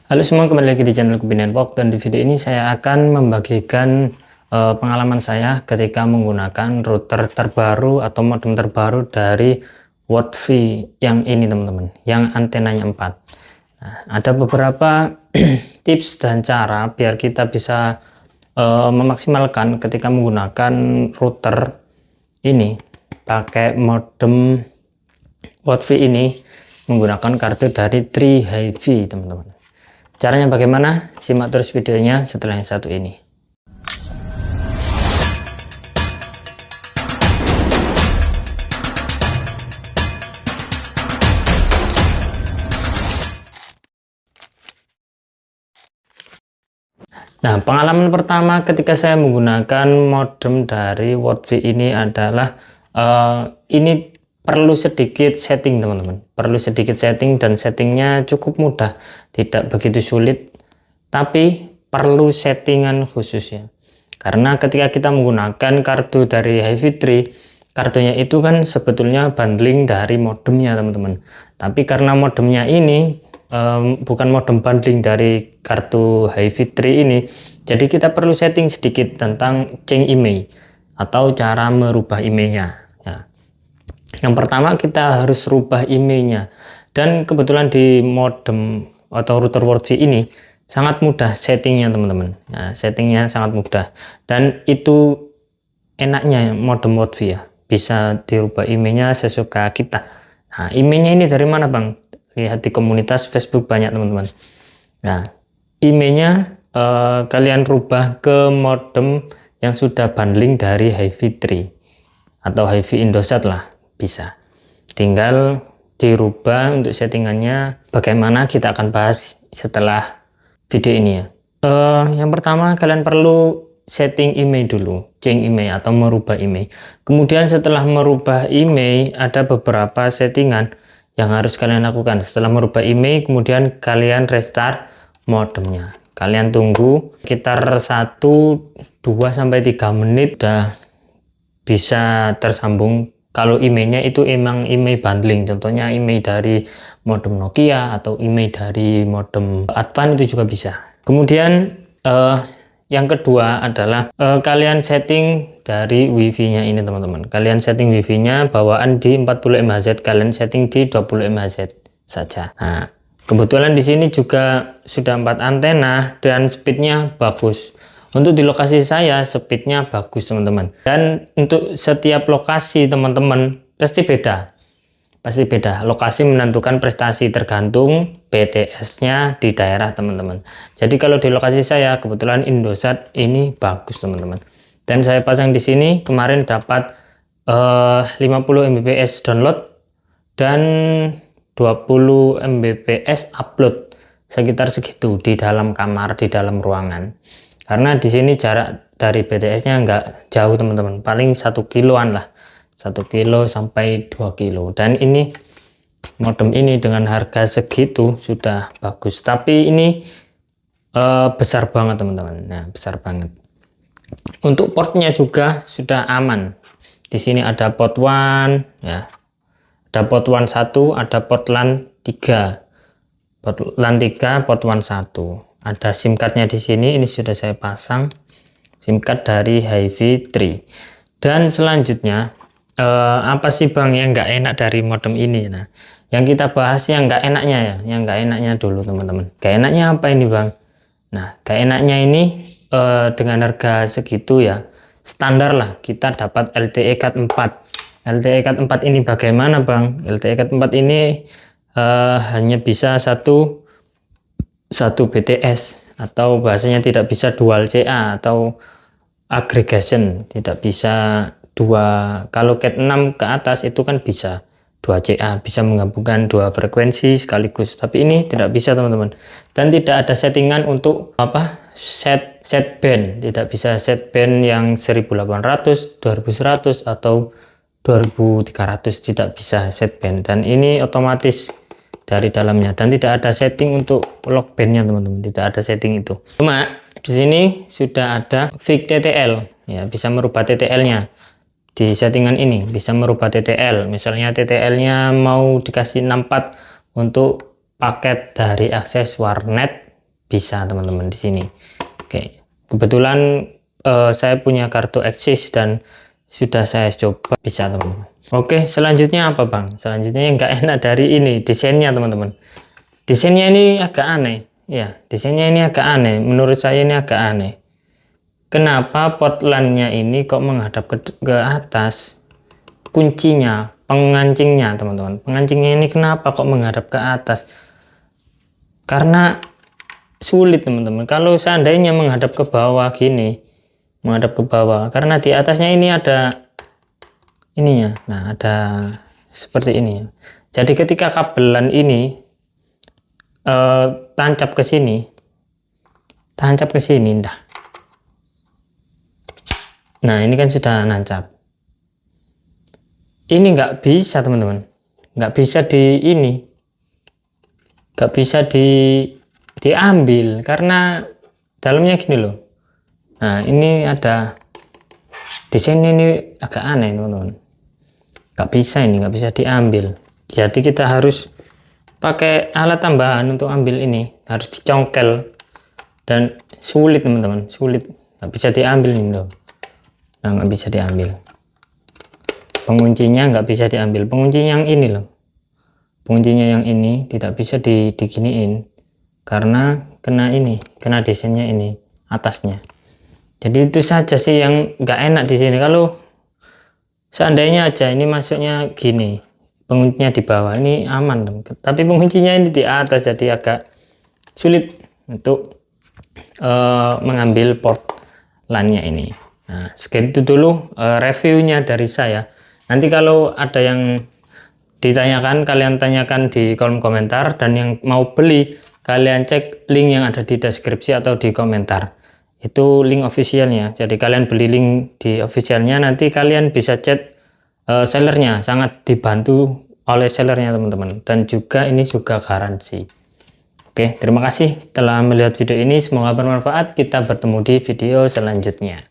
Halo semua, kembali lagi di channel Kubi Network, dan di video ini saya akan membagikan pengalaman saya ketika menggunakan router terbaru atau modem terbaru dari WorldView yang ini teman-teman, yang antenanya 4. Nah, ada beberapa tips dan cara biar kita bisa memaksimalkan ketika menggunakan router ini pakai modem WorldView ini menggunakan kartu dari Tri-Hi-Fi teman-teman. Caranya bagaimana? Simak terus videonya setelah yang satu ini. Nah, pengalaman pertama ketika saya menggunakan modem dari WorldView ini adalah ini perlu sedikit setting teman-teman, perlu sedikit setting, dan settingnya cukup mudah, tidak begitu sulit, tapi perlu settingan khusus ya, karena ketika kita menggunakan kartu dari HiFi, kartunya itu kan sebetulnya bundling dari modemnya teman-teman, tapi karena modemnya ini bukan modem bundling dari kartu HiFi ini, jadi kita perlu setting sedikit tentang change IMEI atau cara merubah IMEI-nya. Yang pertama, kita harus rubah IMEI-nya, dan kebetulan di modem atau router WorldView ini sangat mudah settingnya teman-teman. Nah, settingnya sangat mudah, dan itu enaknya modem WorldView ya, bisa dirubah IMEI-nya sesuka kita. Nah, IMEI-nya ini dari mana bang? Lihat di komunitas Facebook banyak teman-teman. Nah, IMEI-nya kalian rubah ke modem yang sudah bundling dari HiFi atau HiFi Indosat lah, bisa, tinggal dirubah untuk settingannya. Bagaimana kita akan bahas setelah video ini ya. Yang pertama, kalian perlu setting IMEI dulu, change IMEI atau merubah IMEI. Kemudian setelah merubah IMEI, ada beberapa settingan yang harus kalian lakukan. Setelah merubah IMEI, kemudian kalian restart modemnya. Kalian tunggu sekitar 1-2-3 menit, udah bisa tersambung. Kalau IMEI-nya itu emang IMEI bundling, contohnya IMEI dari modem Nokia atau IMEI dari modem Advan, itu juga bisa. Kemudian yang kedua adalah kalian setting dari WiFi-nya ini teman-teman. Kalian setting WiFi-nya bawaan di 40 MHz, kalian setting di 20 MHz saja. Nah, kebetulan di sini juga sudah 4 antena dan speednya bagus. Untuk di lokasi saya speednya bagus teman-teman, dan untuk setiap lokasi teman-teman pasti beda. Lokasi menentukan prestasi, tergantung BTS-nya di daerah teman-teman. Jadi kalau di lokasi saya kebetulan Indosat ini bagus teman-teman, dan saya pasang di sini kemarin dapat 50 Mbps download dan 20 Mbps upload, sekitar segitu di dalam kamar, di dalam ruangan. Karena di sini jarak dari BTS-nya nggak jauh teman-teman, paling 1 kiloan lah, 1 kilo sampai 2 kilo. Dan ini modem ini dengan harga segitu sudah bagus, tapi ini besar banget teman-teman. Nah, besar banget. Untuk portnya juga sudah aman. Di sini ada port 1 ya, ada port 1 1, ada port LAN 3, port LAN 3, port 1 1. Ada SIM cardnya di sini, ini sudah saya pasang SIM card dari HiFi. Dan selanjutnya apa sih bang yang nggak enak dari modem ini? Nah, yang kita bahas yang nggak enaknya ya, yang nggak enaknya dulu teman-teman. Nggak enaknya apa ini bang? Nah, nggak enaknya ini dengan harga segitu ya, standar lah kita dapat LTE Cat 4. LTE Cat 4 ini bagaimana bang? LTE Cat 4 ini hanya bisa satu BTS, atau bahasanya tidak bisa dual CA atau aggregation, tidak bisa dua. Kalau Cat 6 ke atas itu kan bisa 2 CA, bisa menggabungkan 2 frekuensi sekaligus, tapi ini tidak bisa teman-teman. Dan tidak ada settingan untuk set band, tidak bisa set band yang 1800, 2100 atau 2300, tidak bisa set band, dan ini otomatis dari dalamnya, dan tidak ada setting untuk lock bandnya teman-teman, tidak ada setting itu. Cuma di sini sudah ada fix TTL ya, bisa merubah TTL-nya. Di settingan ini bisa merubah TTL, misalnya TTL-nya mau dikasih 64 untuk paket dari akses warnet bisa teman-teman di sini. Oke, kebetulan saya punya kartu Axis dan sudah saya coba, bisa teman-teman. Oke, selanjutnya apa bang? Selanjutnya yang nggak enak dari ini desainnya teman-teman. Desainnya ini agak aneh ya, desainnya ini agak aneh, menurut saya ini agak aneh. Kenapa potlannya ini kok menghadap ke atas? Kuncinya, pengancingnya teman-teman, pengancingnya ini kenapa kok menghadap ke atas? Karena sulit teman-teman, kalau seandainya menghadap ke bawah gini, menghadap ke bawah, karena di atasnya ini ada ininya, nah ada seperti ini. Jadi ketika kabelan ini tancap ke sini, nah ini kan sudah nancap. Ini nggak bisa teman-teman, nggak bisa nggak bisa diambil karena dalamnya gini loh. Nah ini ada desainnya ini agak aneh teman-teman, nggak bisa diambil. Jadi kita harus pakai alat tambahan untuk ambil ini, harus dicongkel dan sulit teman-teman, sulit, nggak bisa diambil nih loh. Nah nggak bisa diambil, penguncinya nggak bisa diambil, penguncinya yang ini loh, penguncinya yang ini tidak bisa diginiin karena kena desainnya ini atasnya. Jadi itu saja sih yang nggak enak di sini. Kalau seandainya aja ini masuknya gini, penguncinya di bawah ini aman, tapi penguncinya ini di atas, jadi agak sulit untuk mengambil port LAN-nya ini. Nah, segitu dulu reviewnya dari saya. Nanti kalau ada yang ditanyakan, kalian tanyakan di kolom komentar, dan yang mau beli kalian cek link yang ada di deskripsi atau di komentar. Itu link officialnya. Jadi kalian beli link di officialnya, nanti kalian bisa chat sellernya, sangat dibantu oleh sellernya teman-teman, dan juga ini juga garansi. Oke, terima kasih telah melihat video ini, semoga bermanfaat. Kita bertemu di video selanjutnya.